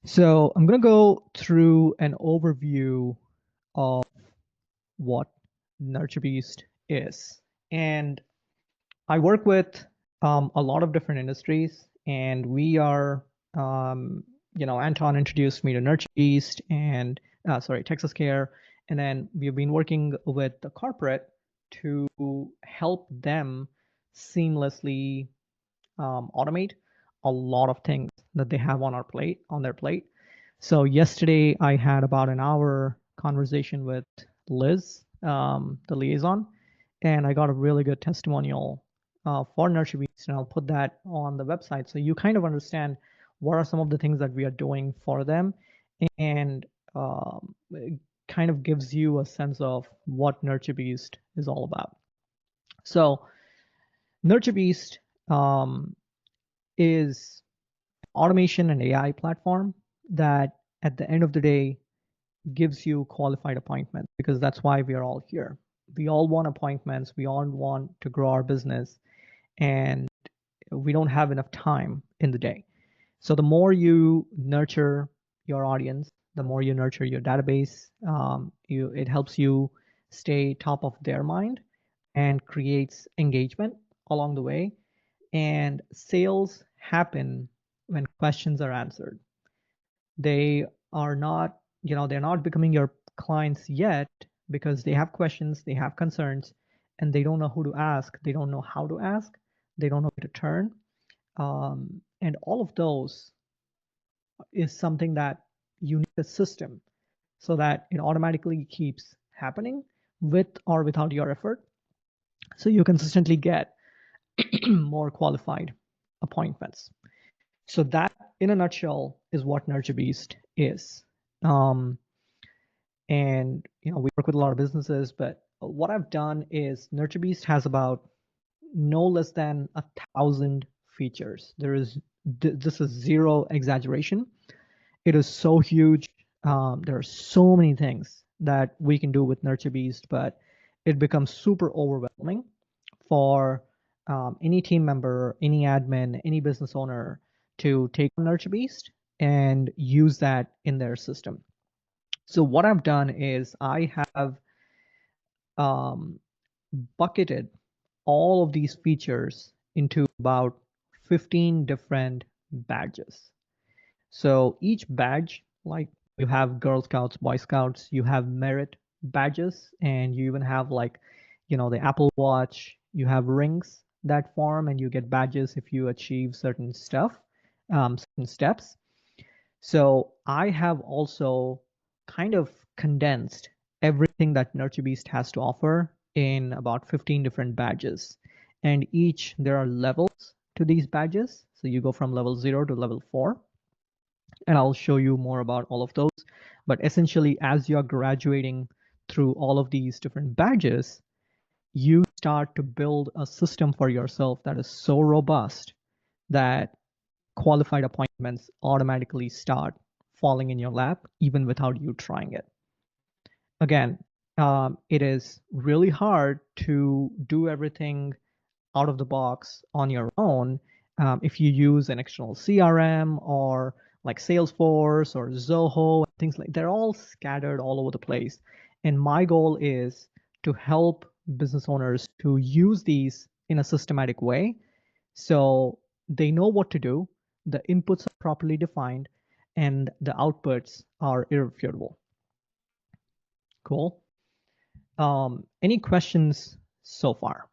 So I'm going to go through an overview of what NurtureBeast is. And I work with a lot of different industries, and we are, Anton introduced me to NurtureBeast and, Texas Care. And then we've been working with the corporate to help them seamlessly automate a lot of things that they have on their plate. So yesterday I had about an hour conversation with Liz, the liaison, and I got a really good testimonial for NurtureBeast, and I'll put that on the website so you kind of understand what are some of the things that we are doing for them, and it kind of gives you a sense of what NurtureBeast is all about. So NurtureBeast is automation and AI platform that at the end of the day gives you qualified appointments, because that's why we are all here. We all want appointments, we all want to grow our business, and we don't have enough time in the day. So the more you nurture your audience, the more you nurture your database, it helps you stay top of their mind and creates engagement along the way. And sales happen when questions are answered. They are not, they're not becoming your clients yet because they have questions, they have concerns, and they don't know who to ask. They don't know how to ask. They don't know where to turn. And all of those is something that you need a system so that it automatically keeps happening with or without your effort. So you consistently get more qualified appointments. So that, in a nutshell, is what NurtureBeast is. And we work with a lot of businesses, but what I've done is NurtureBeast has about no less than 1,000 features. This is zero exaggeration. It is so huge. There are so many things that we can do with NurtureBeast, but it becomes super overwhelming for any team member, any admin, any business owner to take on NurtureBeast and use that in their system. So what I've done is I have bucketed all of these features into about 15 different badges. So each badge, like you have Girl Scouts, Boy Scouts, you have merit badges, and you even have the Apple Watch, you have rings that form, and you get badges if you achieve certain stuff, certain steps. So I have also kind of condensed everything that NurtureBeast has to offer in about 15 different badges. And there are levels to these badges. So you go from level 0 to level 4. And I'll show you more about all of those. But essentially, as you're graduating through all of these different badges, you start to build a system for yourself that is so robust that qualified appointments automatically start falling in your lap, even without you trying it. Again, it is really hard to do everything out of the box on your own if you use an external CRM or like Salesforce or Zoho, things like they're all scattered all over the place. And my goal is to help business owners to use these in a systematic way so they know what to do, the inputs are properly defined, and the outputs are irrefutable. Cool. Any questions so far?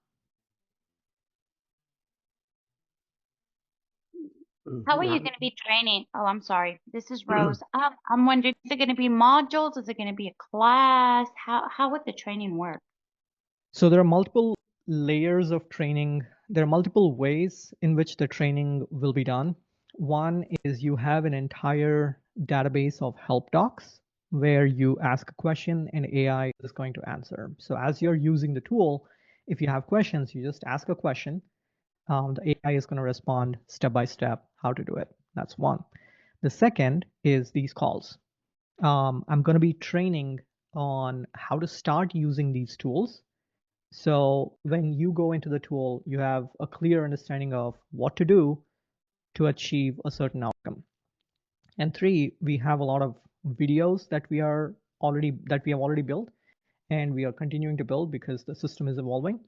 How are you going to be training? Oh, I'm sorry. This is Rose. I'm wondering, is it going to be modules? Is it going to be a class? How would the training work? So there are multiple layers of training. There are multiple ways in which the training will be done. One is you have an entire database of help docs where you ask a question and AI is going to answer. So as you're using the tool, if you have questions, you just ask a question. The AI is going to respond step by step how to do it. That's one. The second is these calls. I'm going to be training on how to start using these tools. So when you go into the tool, you have a clear understanding of what to do to achieve a certain outcome. And three, we have a lot of videos that we have already built, and we are continuing to build because the system is evolving.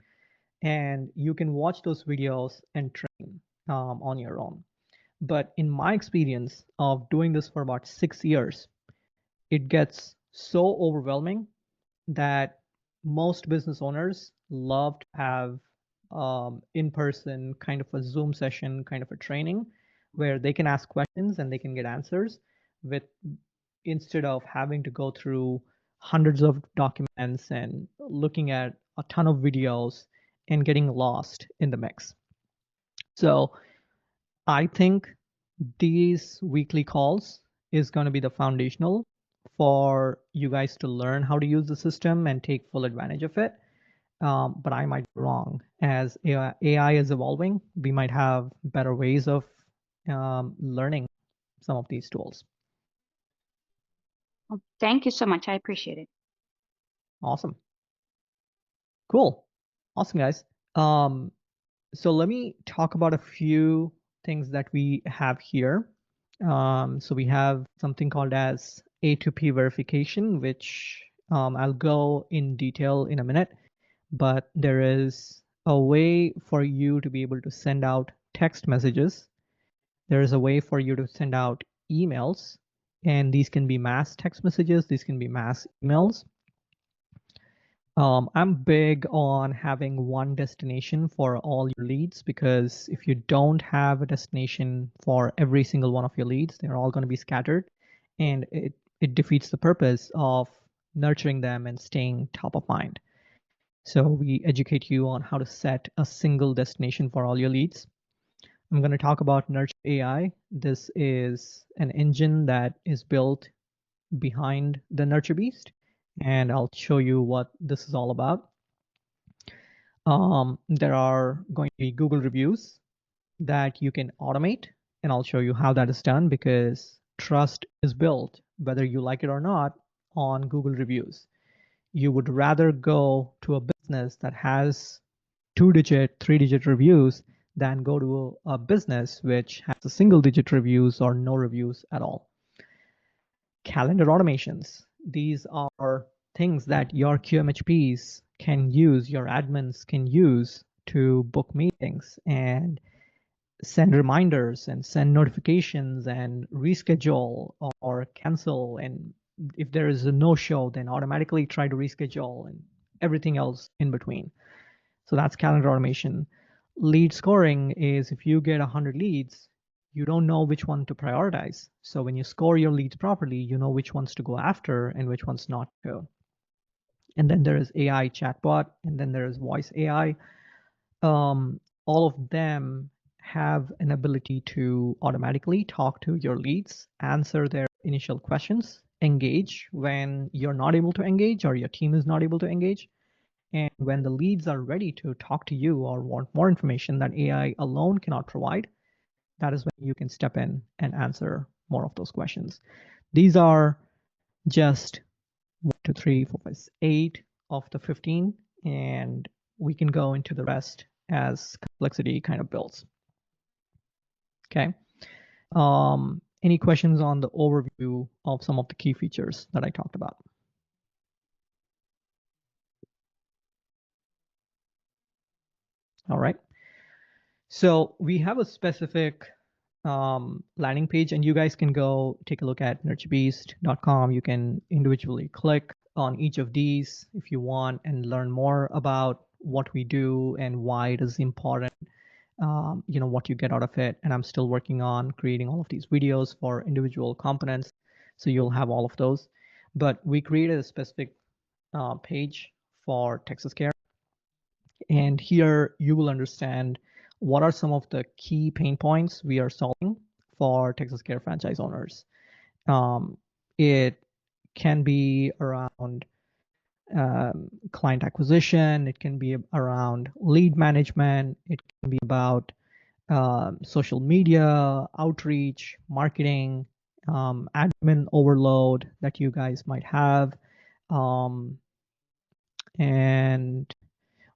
And you can watch those videos and train on your own. But in my experience of doing this for about 6 years, it gets so overwhelming that most business owners love to have in person kind of a Zoom session, kind of a training where they can ask questions and they can get answers with instead of having to go through hundreds of documents and looking at a ton of videos and getting lost in the mix. So I think these weekly calls is going to be the foundational for you guys to learn how to use the system and take full advantage of it. But I might be wrong. As AI is evolving, we might have better ways of learning some of these tools. Well, thank you so much. I appreciate it. Awesome. Cool. Awesome, guys. So let me talk about a few things that we have here. So we have something called as A2P verification, which I'll go in detail in a minute, but there is a way for you to be able to send out text messages. There is a way for you to send out emails, and these can be mass text messages, these can be mass emails. I'm big on having one destination for all your leads, because if you don't have a destination for every single one of your leads, they're all going to be scattered, and it defeats the purpose of nurturing them and staying top of mind. So we educate you on how to set a single destination for all your leads. I'm going to talk about Nurture AI. This is an engine that is built behind the Nurture Beast, and I'll show you what this is all about. There are going to be Google reviews that you can automate, and I'll show you how that is done, because trust is built, whether you like it or not, on Google reviews. You would rather go to a business that has 2-digit, 3-digit reviews than go to a business which has a single-digit reviews or no reviews at all. Calendar automations. These are things that your QMHPs can use, your admins can use to book meetings and send reminders and send notifications and reschedule or cancel. And if there is a no-show, then automatically try to reschedule and everything else in between. So that's calendar automation. Lead scoring is if you get 100 leads, you don't know which one to prioritize. So when you score your leads properly, you know which ones to go after and which ones not to. And then there is AI chatbot, and then there is voice AI. All of them have an ability to automatically talk to your leads, answer their initial questions, engage when you're not able to engage or your team is not able to engage. And when the leads are ready to talk to you or want more information that AI alone cannot provide, that is when you can step in and answer more of those questions. These are just 1, 2, 3, 4, 5, 8 of the 15, and we can go into the rest as complexity kind of builds. Okay. Any questions on the overview of some of the key features that I talked about? All right. So we have a specific landing page, and you guys can go take a look at nurturebeast.com. You can individually click on each of these if you want and learn more about what we do and why it is important, what you get out of it. And I'm still working on creating all of these videos for individual components, so you'll have all of those. But we created a specific page for Texas Care, and here you will understand what are some of the key pain points we are solving for Texas Care franchise owners. It can be around client acquisition. It can be around lead management. It can be about social media, outreach, marketing, admin overload that you guys might have. And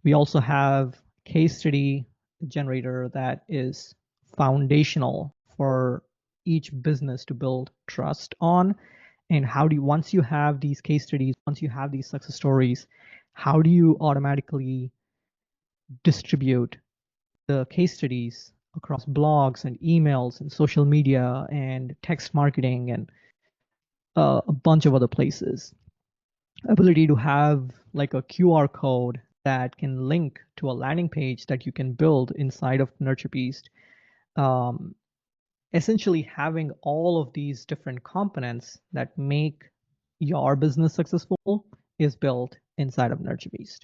we also have case study generator that is foundational for each business to build trust on. And how do you, once you have these case studies, once you have these success stories, how do you automatically distribute the case studies across blogs and emails and social media and text marketing and a bunch of other places? Ability to have like a QR code that can link to a landing page that you can build inside of NurtureBeast. Um, Essentially having all of these different components that make your business successful is built inside of NurtureBeast.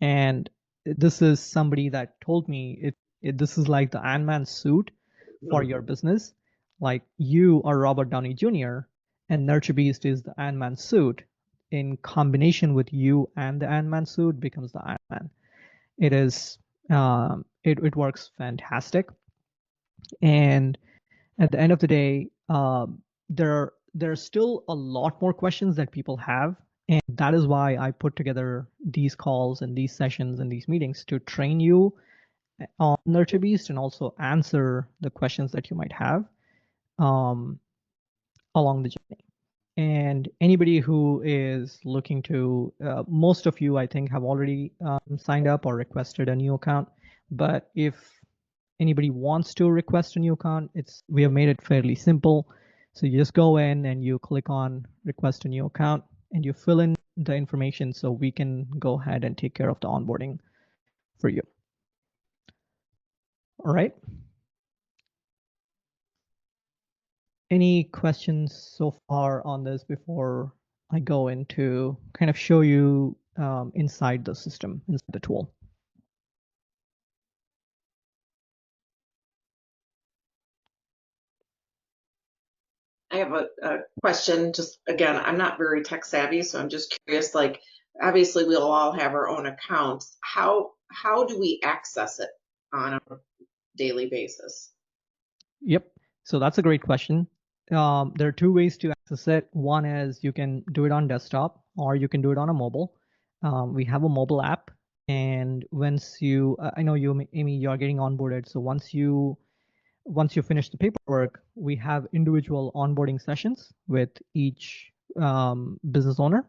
And this is somebody that told me this is like the Ant-Man suit for your business. Like you are Robert Downey Jr. and NurtureBeast is the Ant-Man suit. In combination with you and the Ant-Man suit becomes the Ant-Man. It is it works fantastic. And at the end of the day, there are still a lot more questions that people have, and that is why I put together these calls and these sessions and these meetings to train you on NurtureBeast and also answer the questions that you might have um, along the journey. And anybody who is looking to, most of you, I think, have already signed up or requested a new account. But if anybody wants to request a new account, we have made it fairly simple. So you just go in and you click on request a new account and you fill in the information so we can go ahead and take care of the onboarding for you. All right. Any questions so far on this before I go into kind of show you inside the system, inside the tool? I have a question. Just again, I'm not very tech savvy, so I'm just curious. Like, obviously, we'll all have our own accounts. How do we access it on a daily basis? Yep. So that's a great question. There are two ways to access it. One is you can do it on desktop or you can do it on a mobile. We have a mobile app, and once you, I know you, Amy, you're getting onboarded. So once you finish the paperwork, we have individual onboarding sessions with each business owner,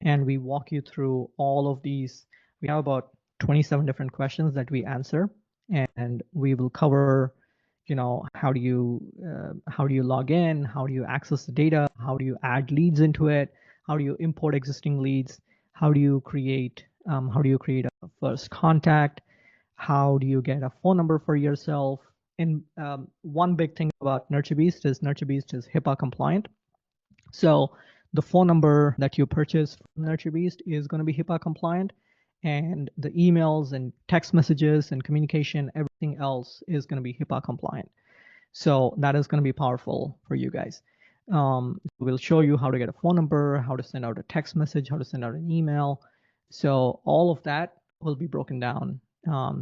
and we walk you through all of these. We have about 27 different questions that we answer, and we will cover, how do you log in, how do you access the data, how do you add leads into it, how do you import existing leads, how do you create a first contact, how do you get a phone number for yourself. And one big thing about NurtureBeast is HIPAA compliant. So the phone number that you purchase from NurtureBeast is going to be HIPAA compliant, and the emails and text messages and communication, everything else is going to be HIPAA compliant. So that is going to be powerful for you guys. We'll show you how to get a phone number, how to send out a text message, how to send out an email. So all of that will be broken down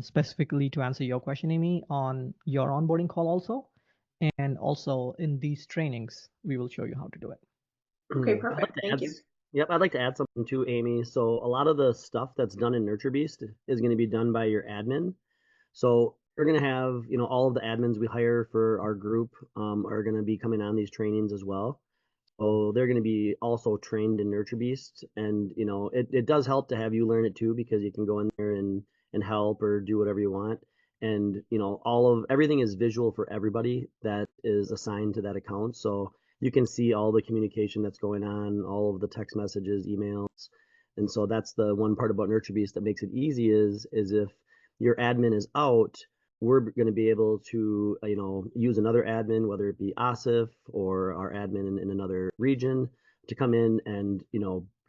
specifically to answer your question, Amy, on your onboarding call also. And also in these trainings, we will show you how to do it. Okay, perfect. Thank you. Yep, I'd like to add something too, Amy. So a lot of the stuff that's done in NurtureBeast is going to be done by your admin. So we're going to have, all of the admins we hire for our group are going to be coming on these trainings as well. So they're going to be also trained in NurtureBeast, and it does help to have you learn it too, because you can go in there and help or do whatever you want. And everything is visual for everybody that is assigned to that account. So you can see all the communication that's going on, all of the text messages, emails. And so that's the one part about NurtureBeast that makes it easy is if your admin is out, we're going to be able to, use another admin, whether it be Asif or our admin in another region, to come in and,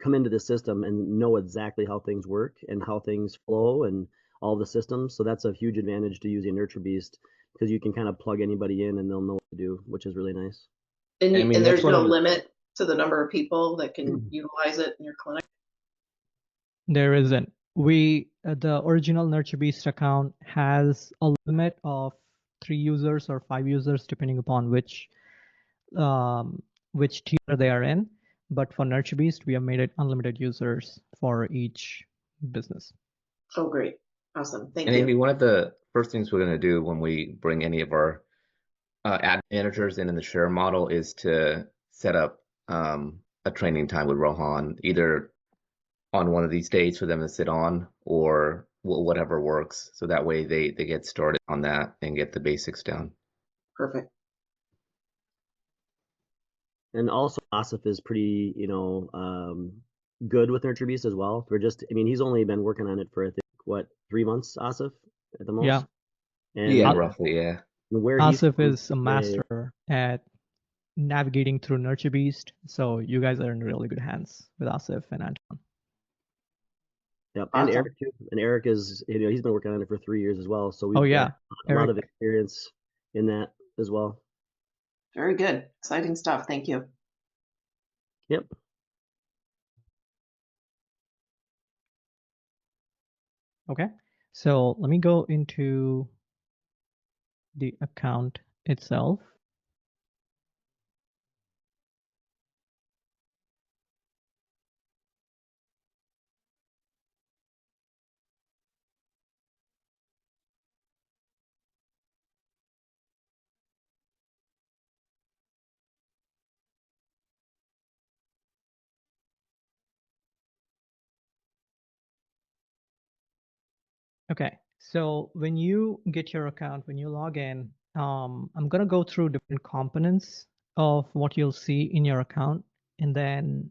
come into the system and know exactly how things work and how things flow and all the systems. So that's a huge advantage to using NurtureBeast, because you can kind of plug anybody in and they'll know what to do, which is really nice. And, and there's no limit to the number of people that can utilize it in your clinic? There isn't. The original NurtureBeast account has a limit of 3 users or 5 users, depending upon which tier they are in. But for NurtureBeast, we have made it unlimited users for each business. Oh, great. Awesome. Thank you. And Amy, one of the first things we're going to do when we bring any of our ad managers and in the share model is to set up a training time with Rohan, either on one of these days for them to sit on or whatever works. So that way they get started on that and get the basics down. Perfect. And also Asif is pretty, good with NurtureBeast as well. He's only been working on it for, I think, what, 3 months, Asif, at the most? Yeah. And Yeah, roughly, yeah. where he's Asif from is a master at navigating through NurtureBeast, so you guys are in really good hands with Asif and Anton. Yep, Awesome. and Eric too. And Eric is, he's been working on it for 3 years as well. So we've Oh yeah, got a lot of Eric. experience in that as well. Very good. Exciting stuff. Thank you. Yep. Okay, so let me go into the account itself. Okay, so when you get your account, when you log in, I'm gonna go through different components of what you'll see in your account. And then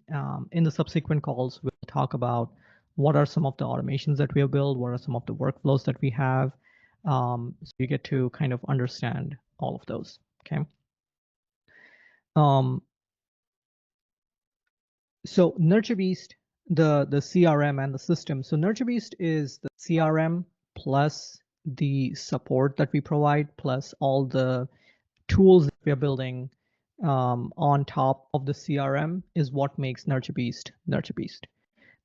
in the subsequent calls, we'll talk about what are some of the automations that we have built, what are some of the workflows that we have. So you get to kind of understand all of those, okay? So NurtureBeast, the CRM and the system. So NurtureBeast is the CRM plus the support that we provide, plus all the tools that we are building on top of the CRM is what makes NurtureBeast NurtureBeast.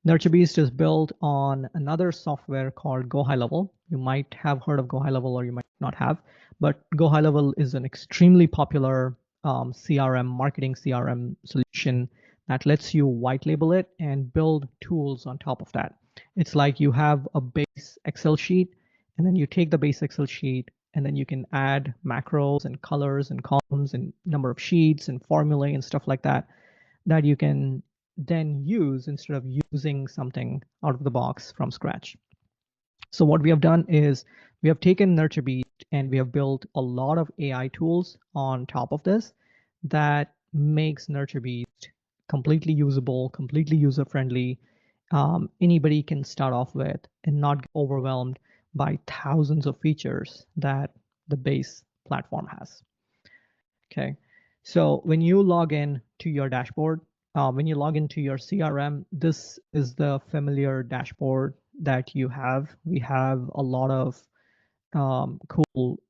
NurtureBeast is built on another software called Go High Level. You might have heard of Go High Level or you might not have, but Go High Level is an extremely popular CRM, marketing CRM solution that lets you white label it and build tools on top of that. It's like you have a base Excel sheet, and then you take the base Excel sheet, and then you can add macros and colors and columns and number of sheets and formulae and stuff like that, that you can then use instead of using something out of the box from scratch. So what we have done is we have taken NurtureBeast and we have built a lot of AI tools on top of this that makes NurtureBeast completely usable, completely user-friendly. Anybody can start off with and not get overwhelmed by thousands of features that the base platform has. Okay, so when you log in to your dashboard, when you log into your CRM, this is the familiar dashboard that you have. We have a lot of cool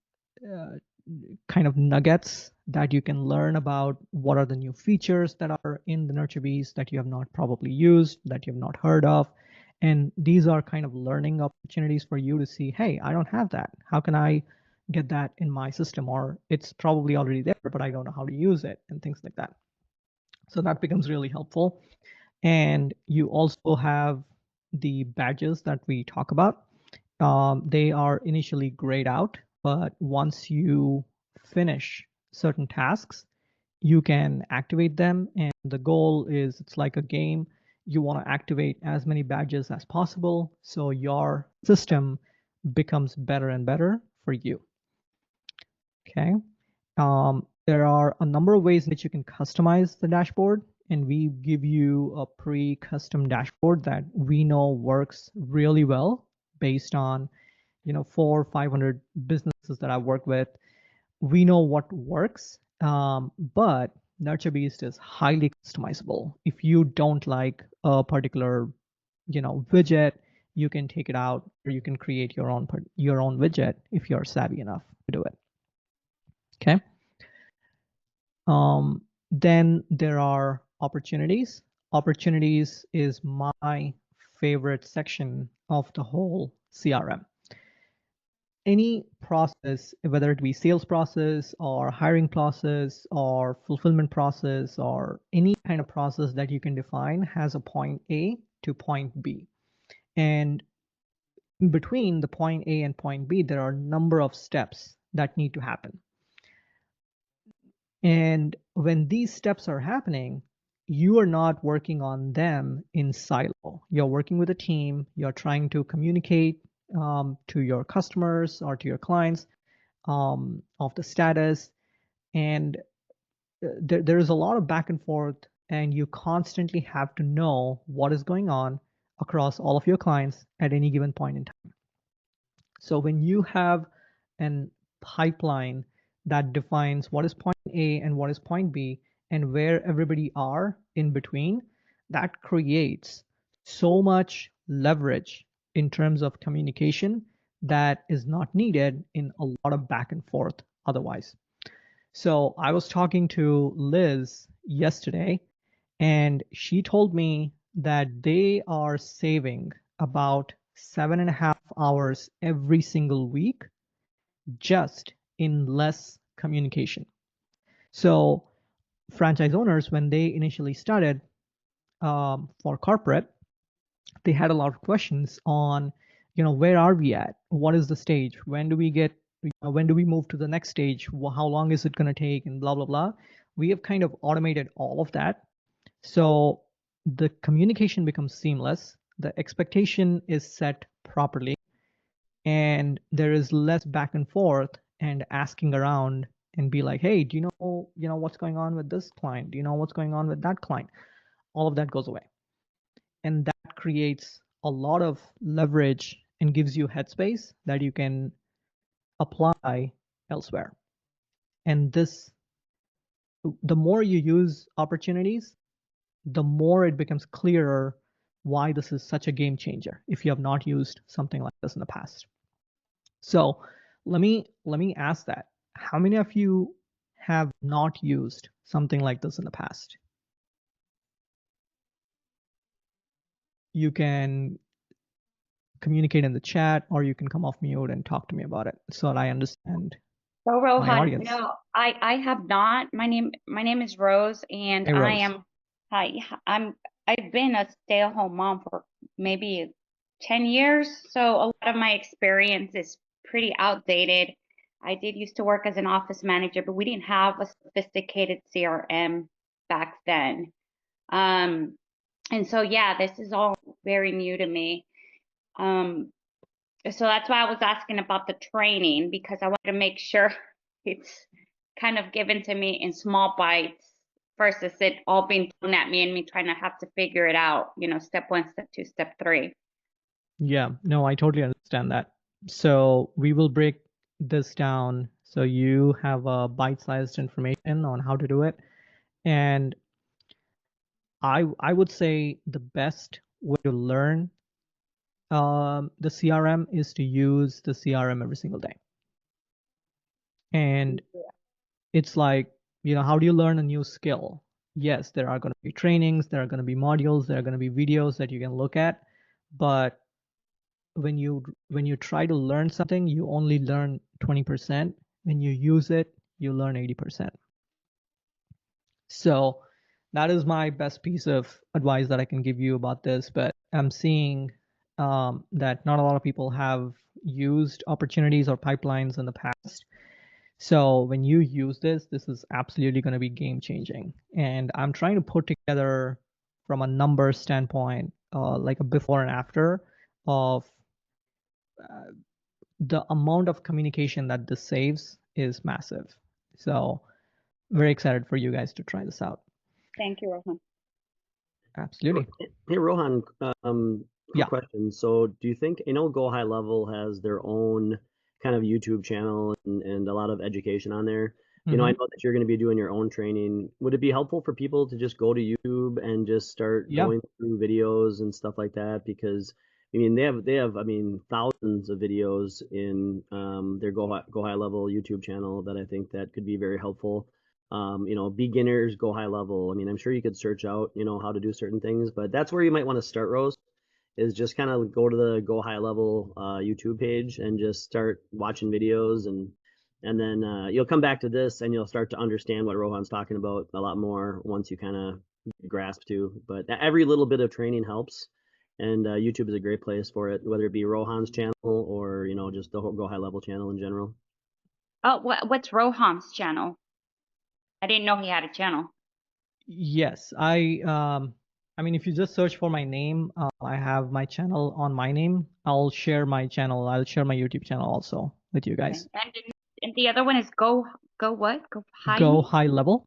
kind of nuggets that you can learn about what are the new features that are in the NurtureBeast that you have not probably used, that you have not heard of. And these are kind of learning opportunities for you to see, hey, I don't have that. How can I get that in my system? Or it's probably already there, but I don't know how to use it and things like that. So that becomes really helpful. And you also have the badges that we talk about. They are initially grayed out, but once you finish certain tasks, you can activate them. And the goal is it's like a game. You want to activate as many badges as possible so your system becomes better and better for you. Okay. There are a number of ways in which you can customize the dashboard, and we give you a pre-custom dashboard that we know works really well based on 400 or 500 businesses that I work with. We know what works, but NurtureBeast is highly customizable. If you don't like a particular widget, you can take it out, or you can create your own widget if you're savvy enough to do it. Okay. Then there are opportunities. Opportunities is my favorite section of the whole CRM. Any process, whether it be sales process or hiring process or fulfillment process or any kind of process that you can define, has a point A to point B. And in between the point A and point B, there are a number of steps that need to happen. And when these steps are happening, you are not working on them in silo. You're working with a team. You're trying to communicate to your customers or to your clients of the status. And there is a lot of back and forth, and you constantly have to know what is going on across all of your clients at any given point in time. So when you have an pipeline that defines what is point A and what is point B and where everybody are in between, that creates so much leverage in terms of communication that is not needed in a lot of back and forth otherwise. So I was talking to Liz yesterday, and she told me that they are saving about 7.5 hours every single week just in less communication. So franchise owners, when they initially started for corporate, they had a lot of questions on, where are we at? What is the stage? When do we get, when do we move to the next stage? How long is it going to take? And blah, blah, blah. We have kind of automated all of that. So the communication becomes seamless. The expectation is set properly, and there is less back and forth and asking around and be like, hey, do you know what's going on with this client? Do you know what's going on with that client? All of that goes away. And that creates a lot of leverage and gives you headspace that you can apply elsewhere. And the more you use opportunities, the more it becomes clearer why this is such a game changer if you have not used something like this in the past. So let me ask that. How many of you have not used something like this in the past? You can communicate in the chat, or you can come off mute and talk to me about it so that I understand So my Rohan, audience. no, I have not. My name is Rose, and Hey, Rose. I've been a stay-at-home mom for maybe 10 years, so a lot of my experience is pretty outdated. I did used to work as an office manager, but we didn't have a sophisticated CRM back then. And so yeah, this is all very new to me. So that's why I was asking about the training, because I wanted to make sure it's kind of given to me in small bites versus it all being thrown at me and me trying to have to figure it out, step 1, step 2, step 3. Yeah, no, I totally understand that. So we will break this down so you have a bite-sized information on how to do it. And I would say the best way to learn the CRM is to use the CRM every single day. And it's like, how do you learn a new skill? Yes, there are going to be trainings, there are going to be modules, there are going to be videos that you can look at, but when you try to learn something, you only learn 20%. When you use it, you learn 80%. So that is my best piece of advice that I can give you about this. But I'm seeing that not a lot of people have used opportunities or pipelines in the past. So when you use this is absolutely going to be game changing. And I'm trying to put together from a number standpoint, like a before and after of the amount of communication that this saves is massive. So very excited for you guys to try this out. Thank you, Rohan. Absolutely. Hey, Rohan, Yeah. question. So do you think, Go High Level has their own kind of YouTube channel and a lot of education on there? I know that you're going to be doing your own training. Would it be helpful for people to just go to YouTube and just start going through videos and stuff like that? Because they have thousands of videos in their Go High Level YouTube channel that I think that could be very helpful. Beginners Go High Level. I'm sure you could search out, how to do certain things, but that's where you might want to start, Rose, is just kind of go to the Go High Level YouTube page and just start watching videos, and then you'll come back to this and you'll start to understand what Rohan's talking about a lot more once you kind of grasp to. But every little bit of training helps, and YouTube is a great place for it, whether it be Rohan's channel or just the Go High Level channel in general. Oh, what's Rohan's channel? I didn't know he had a channel. Yes, I mean, if you just search for my name, I have my channel on my name. I'll share my channel. I'll share my YouTube channel also with you Okay. guys. And the other one is go what? Go high Go high level.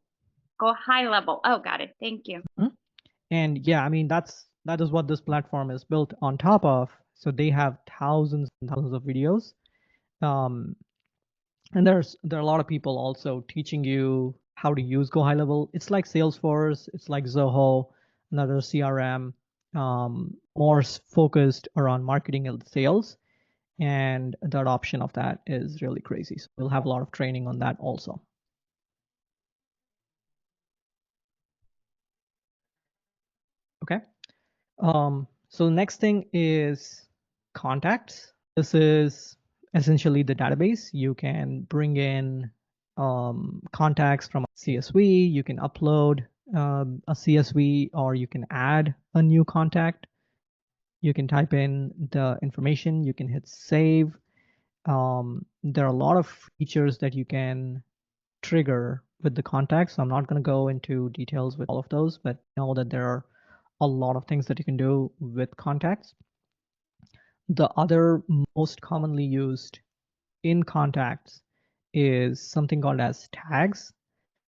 go high level. Oh, got it. Thank you. Mhm. And yeah, I mean, that is what this platform is built on top of. So they have thousands and thousands of videos. Um, and there are a lot of people also teaching you how to use Go High Level. It's like Salesforce, it's like Zoho, another CRM, more focused around marketing and sales. And the adoption of that is really crazy. So we'll have a lot of training on that also. Okay. So the next thing is contacts. This is essentially the database. You can bring in contacts from a CSV. You can upload a CSV, or you can add a new contact. You can type in the information. You can hit save. There are a lot of features that you can trigger with the contacts. So I'm not going to go into details with all of those, but know that there are a lot of things that you can do with contacts. The other most commonly used in contacts is something called as tags.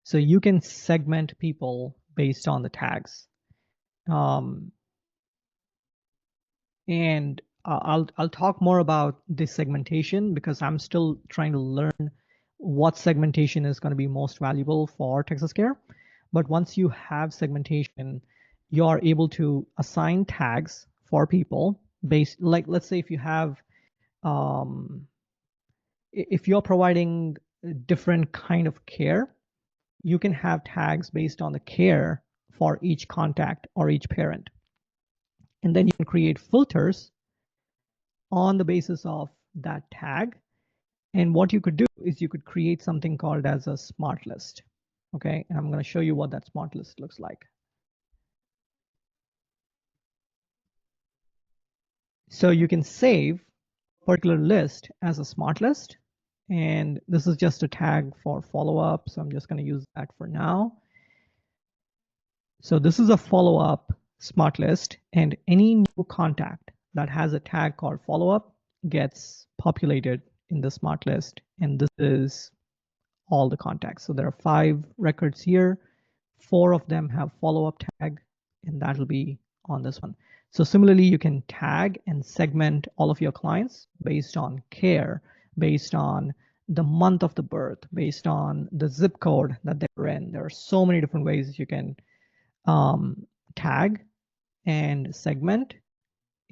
So you can segment people based on the tags. And I'll talk more about this segmentation because I'm still trying to learn what segmentation is going to be most valuable for Texas Care. But once you have segmentation, you're able to assign tags for people based, like, let's say if you have if you're providing a different kind of care, you can have tags based on the care for each contact or each parent. And then you can create filters on the basis of that tag. And what you could do is you could create something called as a smart list. Okay, and I'm going to show you what that smart list looks like. So you can save a particular list as a smart list. And this is just a tag for follow-up. So I'm just going to use that for now. So this is a follow-up smart list, and any new contact that has a tag called follow-up gets populated in the smart list. And this is all the contacts. So there are 5 records here. 4 of them have follow-up tag, and that'll be on this one. So similarly, you can tag and segment all of your clients based on care, based on the month of the birth, based on the zip code that they're in. There are so many different ways you can tag and segment,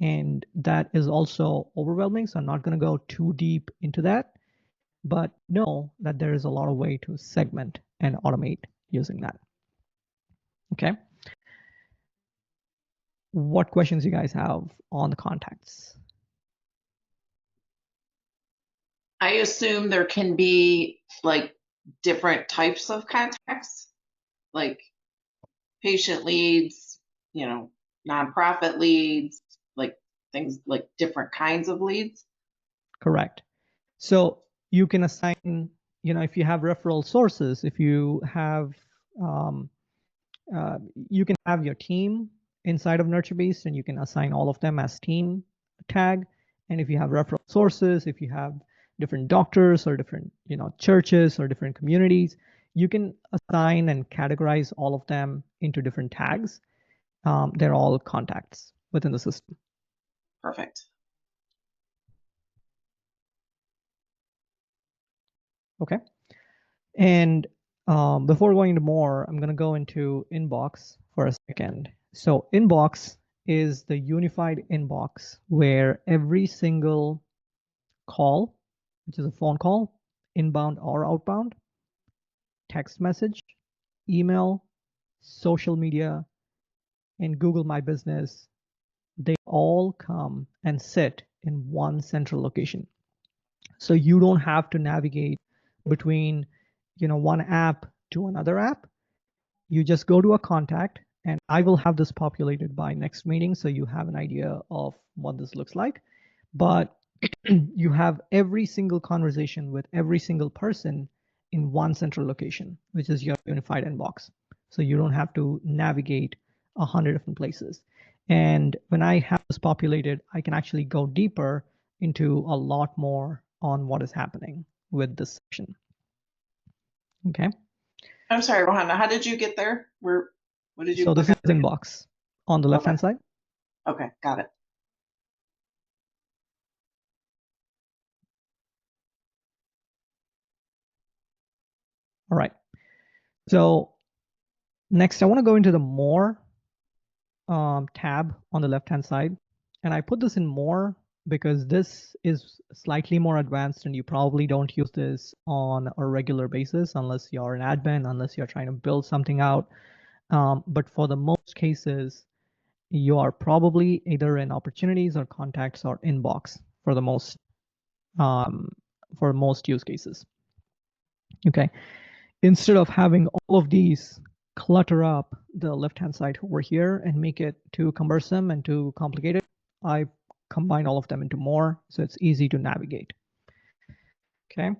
and that is also overwhelming. So I'm not going to go too deep into that, but know that there is a lot of way to segment and automate using that. Okay. What questions you guys have on the contacts? I assume there can be like different types of contacts, like patient leads, you know, nonprofit leads, like things like different kinds of leads. Correct. So you can assign, if you have referral sources, if you have, you can have your team inside of NurtureBeast, and you can assign all of them as team tag. And if you have referral sources, if you have different doctors or different, churches or different communities, you can assign and categorize all of them into different tags. They're all contacts within the system. Perfect. Okay. And before going into more, I'm going to go into inbox for a second. So inbox is the unified inbox where every single call, which is a phone call, inbound or outbound, text message, email, social media, and Google My Business, they all come and sit in one central location. So you don't have to navigate between, one app to another app. You just go to a contact, and I will have this populated by next meeting so you have an idea of what this looks like. But you have every single conversation with every single person in one central location, which is your unified inbox. So you don't have to navigate 100 different places. And when I have this populated, I can actually go deeper into a lot more on what is happening with this section. Okay. I'm sorry, Rohanna, how did you get there? What did you So click this is on? inbox on the left-hand side. Okay, got it. All right. So next, I want to go into the more tab on the left-hand side. And I put this in more because this is slightly more advanced and you probably don't use this on a regular basis unless you're an admin, unless you're trying to build something out. But for the most cases, you are probably either in opportunities or contacts or inbox for the most use cases. Okay. Instead of having all of these clutter up the left-hand side over here and make it too cumbersome and too complicated, I combine all of them into more so it's easy to navigate. Okay.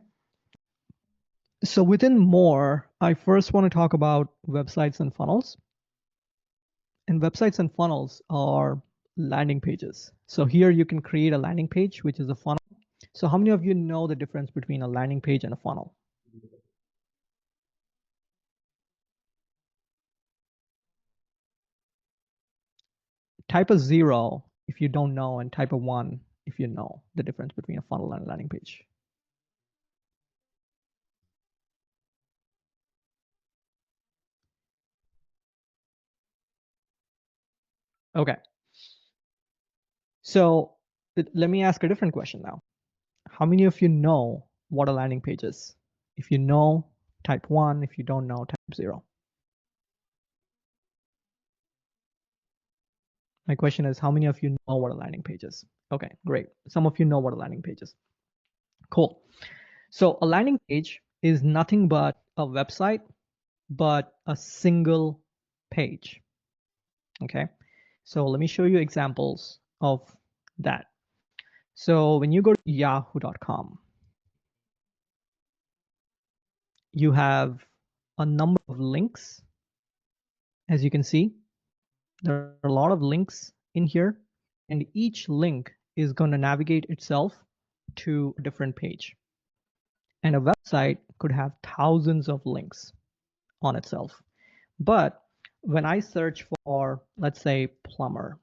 So within more, I first want to talk about websites and funnels. And websites and funnels are landing pages. So here you can create a landing page, which is a funnel. So how many of you know the difference between a landing page and a funnel? Type a 0 if you don't know, and type a 1 if you know the difference between a funnel and a landing page. Okay. So let me ask a different question now. How many of you know what a landing page is? If you know, type 1. If you don't know, type 0. My question is, how many of you know what a landing page is? Okay, great. Some of you know what a landing page is. Cool. So a landing page is nothing but a website, but a single page. Okay. So let me show you examples of that. So when you go to yahoo.com, you have a number of links. As you can see, there are a lot of links in here, and each link is going to navigate itself to a different page. And a website could have thousands of links on itself. But when I search for, let's say, plumber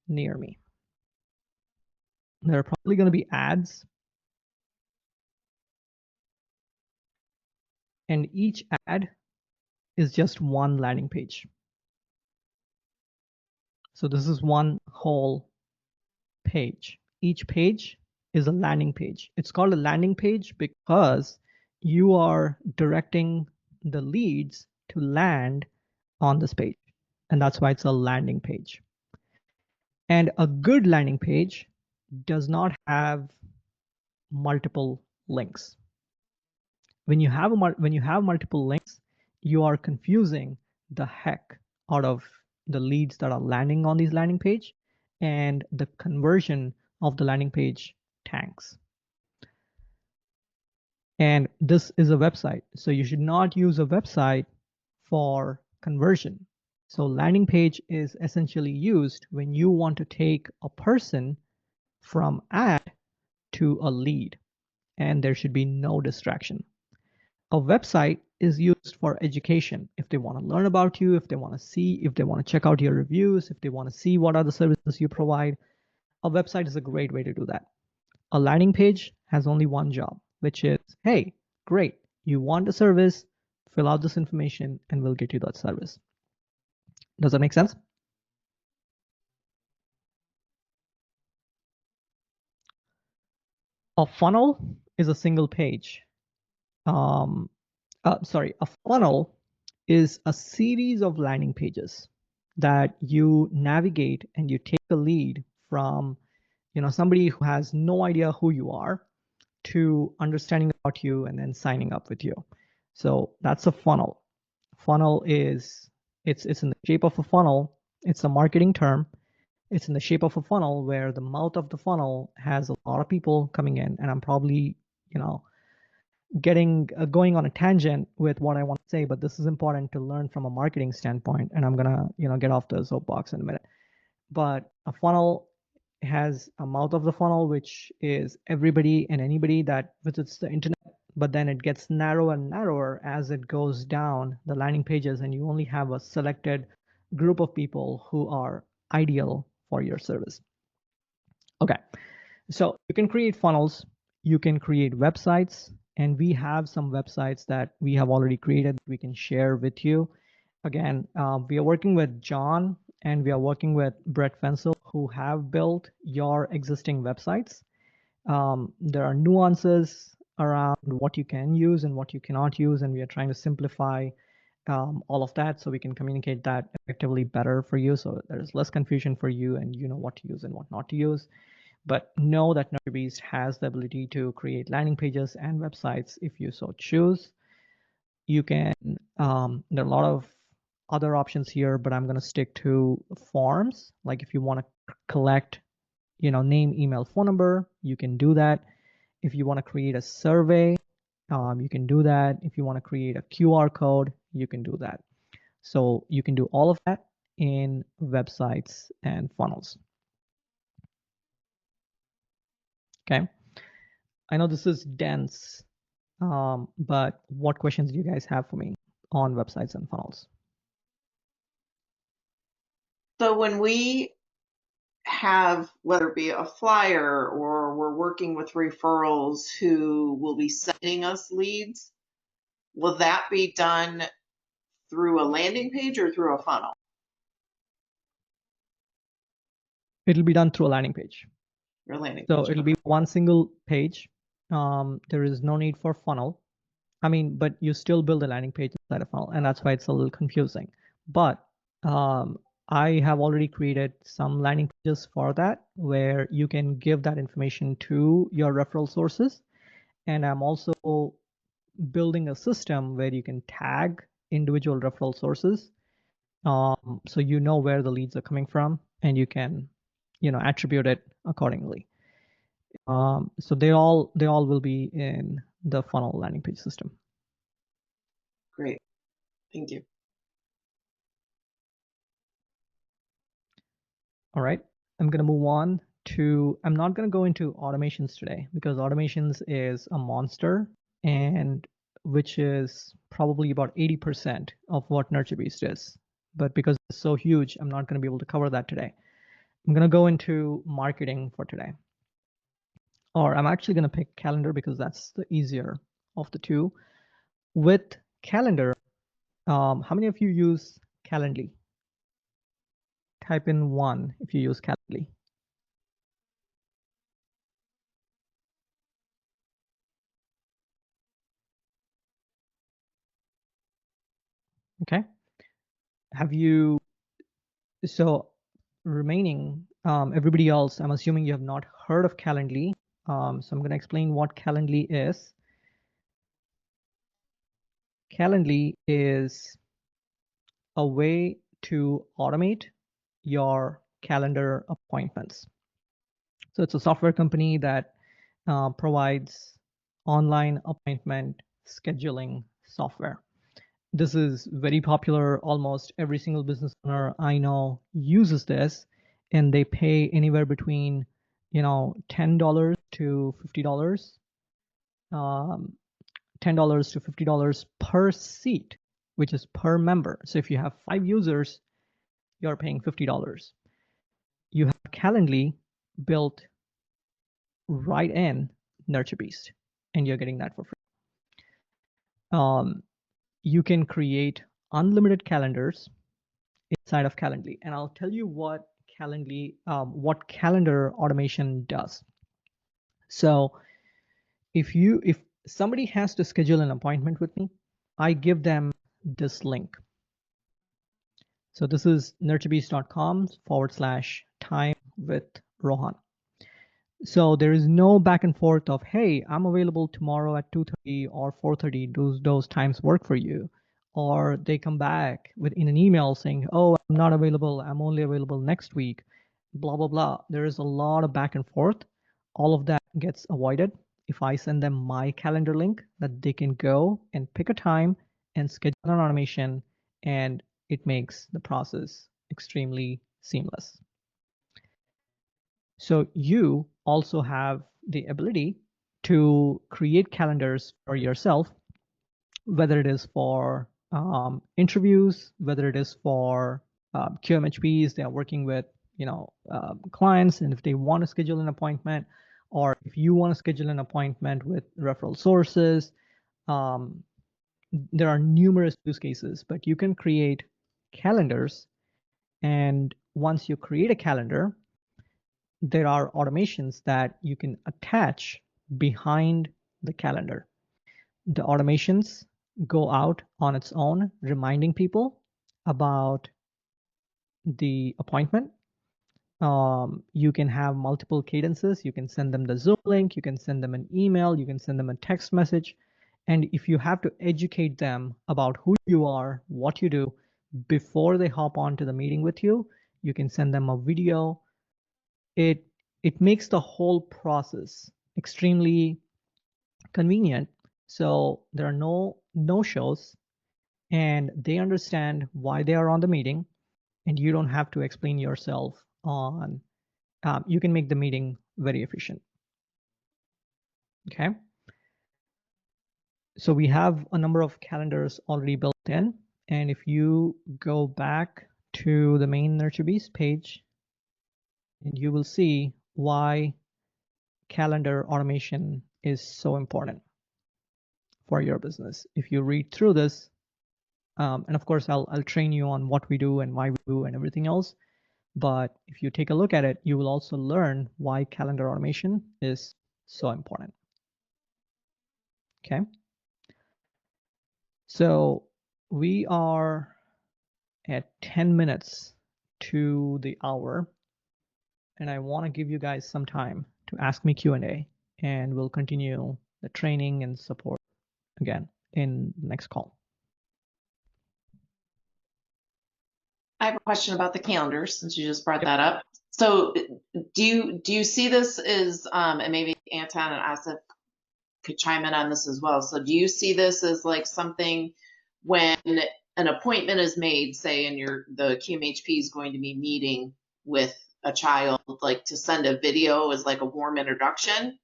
near me, there are probably going to be ads, and each ad is just one landing page. So this is one whole page. Each page is a landing page. It's called a landing page because you are directing the leads to land on this page. And that's why it's a landing page. And a good landing page does not have multiple links. When you have multiple links, you are confusing the heck out of the leads that are landing on these landing page, and the conversion of the landing page tanks. And this is a website, so you should not use a website for conversion. So landing page is essentially used when you want to take a person from ad to a lead, and there should be no distraction. A website is used for education. If they want to learn about you, if they want to check out your reviews, if they want to see what other services you provide, a website is a great way to do that. A landing page has only one job, which is, hey, great, you want a service, fill out this information and we'll get you that service. Does that make sense? A funnel is a single page. A funnel is a series of landing pages that you navigate, and you take a lead from, somebody who has no idea who you are to understanding about you and then signing up with you. So that's a funnel. Funnel is, it's in the shape of a funnel. It's a marketing term. It's in the shape of a funnel where the mouth of the funnel has a lot of people coming in, and I'm probably, going on a tangent with what I want to say, but this is important to learn from a marketing standpoint, and I'm gonna get off the soapbox in a minute. But a funnel has a mouth of the funnel, which is everybody and anybody that visits the internet, but then it gets narrower and narrower as it goes down the landing pages, and you only have a selected group of people who are ideal for your service. Okay, so you can create funnels, you can create websites, and we have some websites that we have already created we can share with you. Again, we are working with John and we are working with Brett Fensel, who have built your existing websites. There are nuances around what you can use and what you cannot use, and we are trying to simplify all of that so we can communicate that effectively better for you, so there's less confusion for you and you know what to use and what not to use. But know that NurtureBeast has the ability to create landing pages and websites if you so choose. You can, there are a lot of other options here, but I'm going to stick to forms. Like if you want to collect, name, email, phone number, you can do that. If you want to create a survey, you can do that. If you want to create a QR code, you can do that. So you can do all of that in websites and funnels. Okay. I know this is dense, but what questions do you guys have for me on websites and funnels? So when we have, whether it be a flyer or we're working with referrals who will be sending us leads, will that be done through a landing page or through a funnel? It'll be done through a landing page. Your landing So page. it'll be one single page. There is no need for funnel. I mean, but you still build a landing page inside a funnel, and that's why it's a little confusing. But I have already created some landing pages for that, where you can give that information to your referral sources. And I'm also building a system where you can tag individual referral sources, so you know where the leads are coming from, and you can, attribute it accordingly. So they all will be in the funnel landing page system. Great, thank you. All right, I'm going to move on to, I'm not going to go into automations today because automations is a monster, and which is probably about 80% of what NurtureBeast is. But because it's so huge, I'm not going to be able to cover that today. I'm going to go into marketing for today. Or I'm actually going to pick calendar because that's the easier of the two. With calendar, how many of you use Calendly? Type in 1 if you use Calendly. Okay. Have you, so remaining, everybody else, I'm assuming you have not heard of Calendly. So I'm going to explain what Calendly is. Calendly is a way to automate your calendar appointments. So it's a software company that provides online appointment scheduling software. This is very popular. Almost every single business owner I know uses this, and they pay anywhere between, $10 to $50, $10 to $50 per seat, which is per member. So if you have 5 users, you're paying $50. You have Calendly built right in NurtureBeast, and you're getting that for free. You can create unlimited calendars inside of Calendly, and I'll tell you what Calendly, what calendar automation does. So if somebody has to schedule an appointment with me, I give them this link. So this is nurturebeast.com/time with Rohan. So there is no back and forth of, hey, I'm available tomorrow at 2:30 or 4:30. Those times work for you? Or they come back in an email saying, oh, I'm not available. I'm only available next week, blah, blah, blah. There is a lot of back and forth. All of that gets avoided if I send them my calendar link, that they can go and pick a time and schedule an automation, and it makes the process extremely seamless. So you also have the ability to create calendars for yourself, whether it is for interviews, whether it is for QMHPs, they are working with clients, and if they want to schedule an appointment, or if you want to schedule an appointment with referral sources, there are numerous use cases, but you can create calendars. And once you create a calendar, there are automations that you can attach behind the calendar. The automations go out on its own, reminding people about the appointment. You can have multiple cadences. You can send them the Zoom link, you can send them an email, you can send them a text message. And if you have to educate them about who you are, what you do, before they hop on to the meeting with you, you can send them a video. It makes the whole process extremely convenient. So there are no shows, and they understand why they are on the meeting, and you don't have to explain yourself on. You can make the meeting very efficient. Okay. So we have a number of calendars already built in, and if you go back to the main NurtureBeast page, and you will see why calendar automation is so important for your business. If you read through this, and of course I'll train you on what we do and why we do and everything else, but if you take a look at it, you will also learn why calendar automation is so important. Okay, so we are at 10 minutes to the hour, and I want to give you guys some time to ask me Q&A, and we'll continue the training and support again in the next call. I have a question about the calendars, since you just brought that up. So do you see this as, and maybe Anton and Asif could chime in on this as well. So do you see this as like something when an appointment is made, say, and the QMHP is going to be meeting with a child, like to send a video as like a warm introduction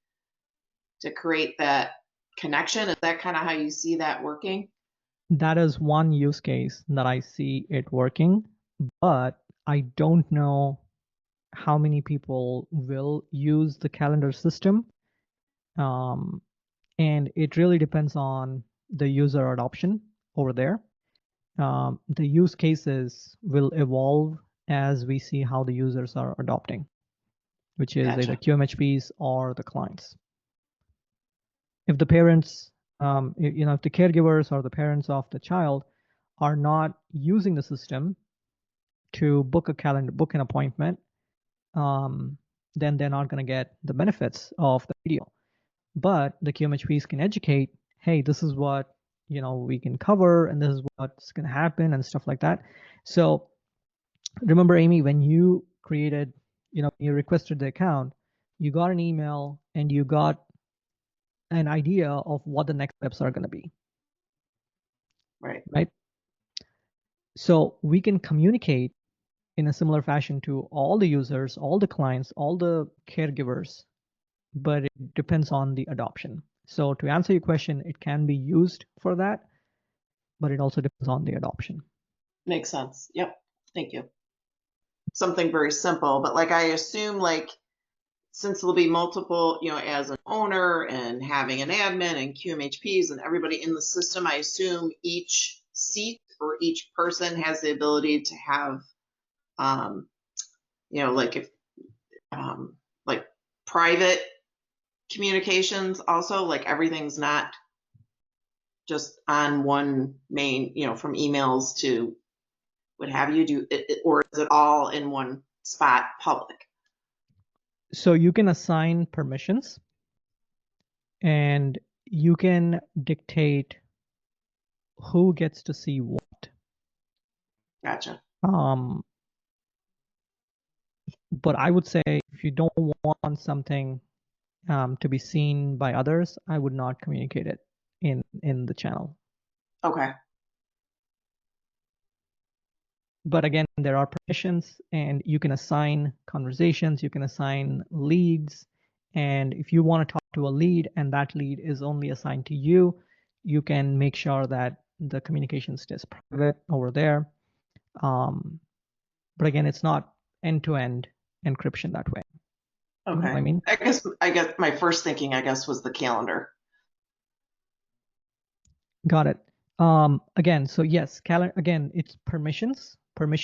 to create that connection? Is that kind of how you see that working? That is one use case that I see it working, but I don't know how many people will use the calendar system. And it really depends on the user adoption over there. The use cases will evolve as we see how the users are adopting, which is either QMHPs or the clients. If the parents, if the caregivers or the parents of the child are not using the system to book an appointment, then they're not going to get the benefits of the video. But the QMHPs can educate, hey, this is what we can cover, and this is what's going to happen, and stuff like that. So remember, Amy, when you created, you requested the account, you got an email and you got an idea of what the next steps are going to be. Right. So we can communicate in a similar fashion to all the users, all the clients, all the caregivers, but it depends on the adoption. So to answer your question, it can be used for that, but it also depends on the adoption. Makes sense. Yep. Thank you. Something very simple, but like I assume, like, since there'll be multiple, as an owner and having an admin and QMHPs and everybody in the system, I assume each seat or each person has the ability to have, like if, like private communications also, like everything's not just on one main, from emails to what have you, or is it all in one spot public? So you can assign permissions and you can dictate who gets to see what. Gotcha. But I would say if you don't want something to be seen by others, I would not communicate it in the channel. Okay. But again, there are permissions, and you can assign conversations, you can assign leads, and if you want to talk to a lead and that lead is only assigned to you, you can make sure that the communication stays private over there. But again, it's not end-to-end encryption that way. You know what I Okay. mean? I guess my first thinking, was the calendar. Got it. Again, so yes, again, it's permission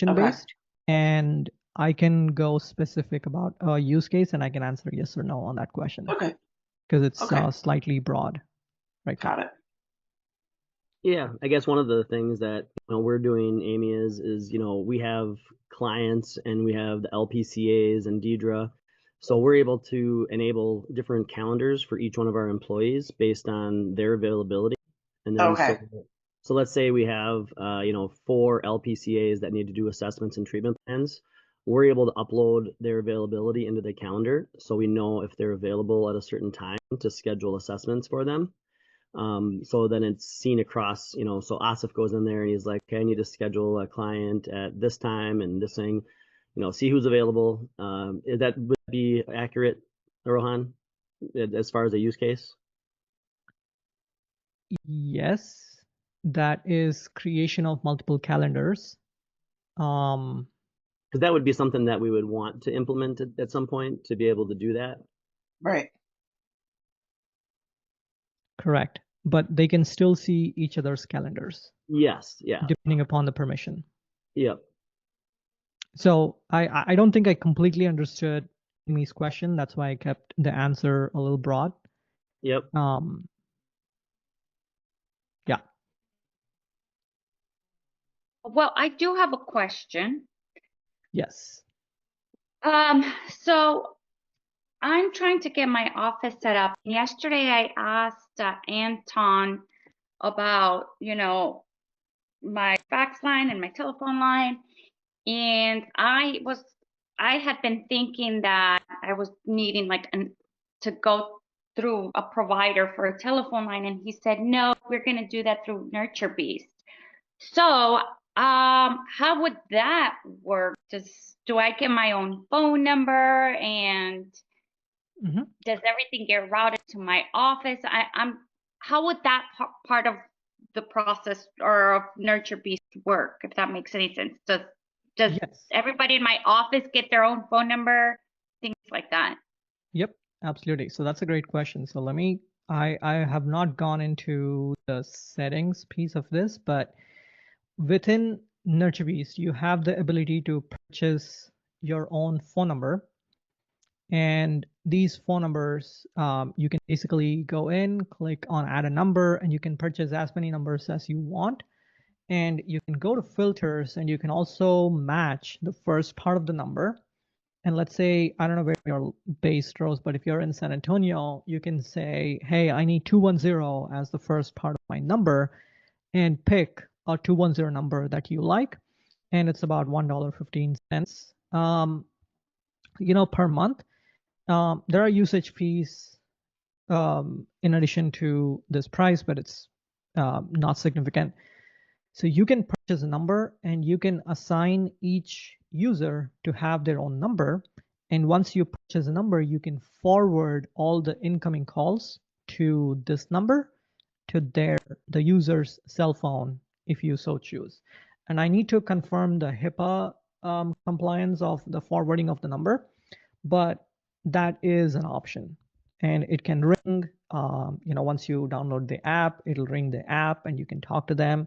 Okay. based, and I can go specific about a use case, and I can answer yes or no on that question. Okay. Because it's Okay. slightly broad right now. Got it. Yeah, I guess one of the things that we're doing, Amy, is we have clients and we have the LPCAs and Deidre, so we're able to enable different calendars for each one of our employees based on their availability. And then Okay. so let's say we have 4 LPCAs that need to do assessments and treatment plans. We're able to upload their availability into the calendar, so we know if they're available at a certain time to schedule assessments for them. So then it's seen across, so Asif goes in there and he's like, okay, I need to schedule a client at this time and this thing, see who's available. Would that be accurate, Rohan, as far as a use case? Yes, that is creation of multiple calendars. Because that would be something that we would want to implement at some point to be able to do that. Right. Correct. But they can still see each other's calendars. Yes. Yeah. Depending upon the permission. Yep. So I don't think I completely understood Amy's question. That's why I kept the answer a little broad. Yep. Yeah. Well, I do have a question. Yes. So I'm trying to get my office set up. Yesterday, I asked Anton about, my fax line and my telephone line, and I had been thinking that I was needing to go through a provider for a telephone line, and he said, no, we're going to do that through NurtureBeast. So how would that work? Do I get my own phone number, and does everything get routed to my office? How would that part of the process or of NurtureBeast work, if that makes any sense? Does Yes. everybody in my office get their own phone number? Things like that. Yep, absolutely. So that's a great question. So I have not gone into the settings piece of this, but within NurtureBeast, you have the ability to purchase your own phone number. And these phone numbers, you can basically go in, click on add a number, and you can purchase as many numbers as you want. And you can go to filters, and you can also match the first part of the number. And let's say, I don't know where you're based, Rose, but if you're in San Antonio, you can say, hey, I need 210 as the first part of my number, and pick a 210 number that you like. And it's about $1.15, per month. There are usage fees in addition to this price, but it's not significant. So you can purchase a number, and you can assign each user to have their own number. And once you purchase a number, you can forward all the incoming calls to this number to the user's cell phone if you so choose. And I need to confirm the HIPAA compliance of the forwarding of the number, but that is an option. And it can ring, once you download the app, it'll ring the app and you can talk to them.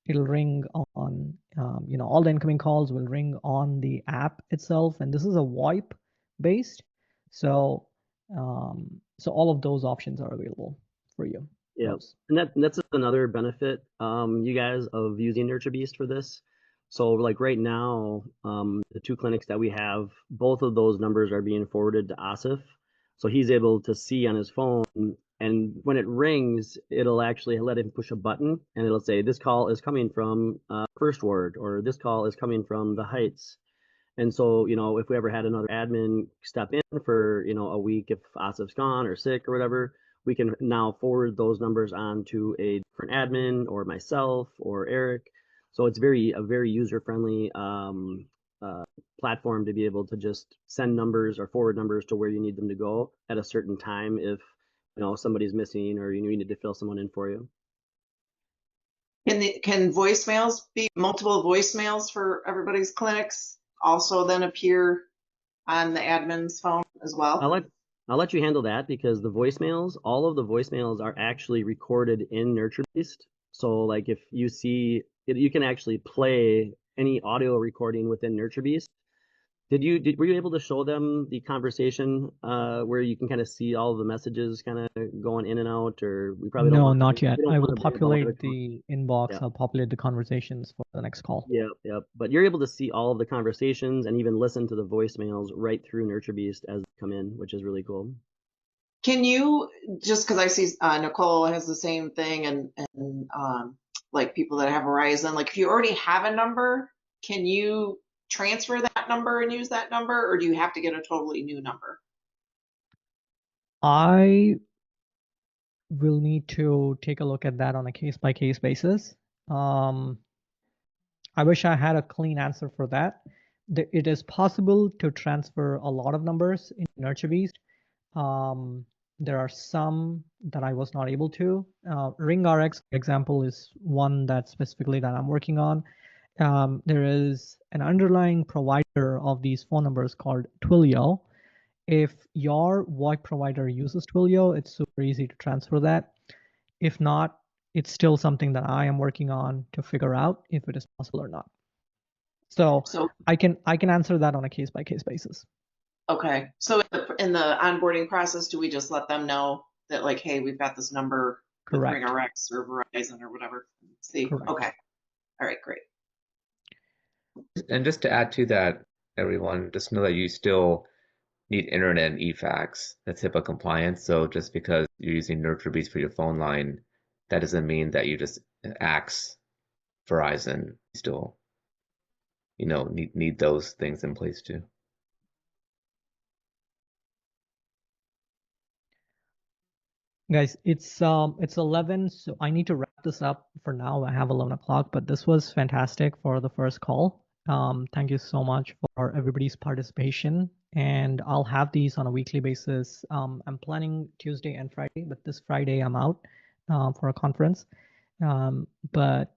It'll ring on, all the incoming calls will ring on the app itself. And this is a VoIP based. So all of those options are available for you. Yeah, and that's another benefit, you guys, of using NurtureBeast for this. So like right now, the 2 clinics that we have, both of those numbers are being forwarded to Asif. So he's able to see on his phone, and when it rings, it'll actually let him push a button, and it'll say, this call is coming from First Ward, or this call is coming from the Heights. And so, if we ever had another admin step in for, a week, if Asif's gone or sick or whatever, we can now forward those numbers on to a different admin or myself or Eric. So it's a very user-friendly platform to be able to just send numbers or forward numbers to where you need them to go at a certain time if, somebody's missing or you need to fill someone in for you. Can voicemails be multiple voicemails for everybody's clinics also then appear on the admin's phone as well? I'll let you handle that because all of the voicemails are actually recorded in NurtureBeast. So like if you see it, you can actually play any audio recording within NurtureBeast. Were you able to show them the conversation where you can kind of see all of the messages kind of going in and out, or we probably don't No, want not yet. I will to populate the inbox. Yeah. I'll populate the conversations for the next call. Yep. But you're able to see all of the conversations and even listen to the voicemails right through NurtureBeast as they come in, which is really cool. Can you, just because I see Nicole has the same thing and like people that have Verizon, like if you already have a number, can you transfer that number and use that number, or do you have to get a totally new number? I will need to take a look at that on a case-by-case basis. I wish I had a clean answer for that. It is possible to transfer a lot of numbers in NurtureBeast. There are some that I was not able to. RingRx, for example, is one that specifically that I'm working on. There is an underlying provider of these phone numbers called Twilio. If your VoIP provider uses Twilio, it's super easy to transfer that. If not, it's still something that I am working on to figure out if it is possible or not. So I can answer that on a case-by-case basis. Okay. So in the onboarding process, do we just let them know that like, hey, we've got this number with RingRx or Verizon or whatever? See. Correct. Okay. All right, great. And just to add to that, everyone, just know that you still need internet and eFax. That's HIPAA compliant. So just because you're using NurtureBeast for your phone line, that doesn't mean that you just axe Verizon. You still, need those things in place too. Guys, it's 11, so I need to wrap this up for now. I have 11 o'clock, but this was fantastic for the first call. Thank you so much for everybody's participation, and I'll have these on a weekly basis. I'm planning Tuesday and Friday, but this Friday I'm out for a conference. But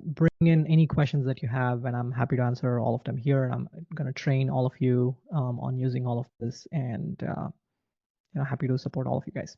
bring in any questions that you have, and I'm happy to answer all of them here. And I'm going to train all of you on using all of this, and happy to support all of you guys.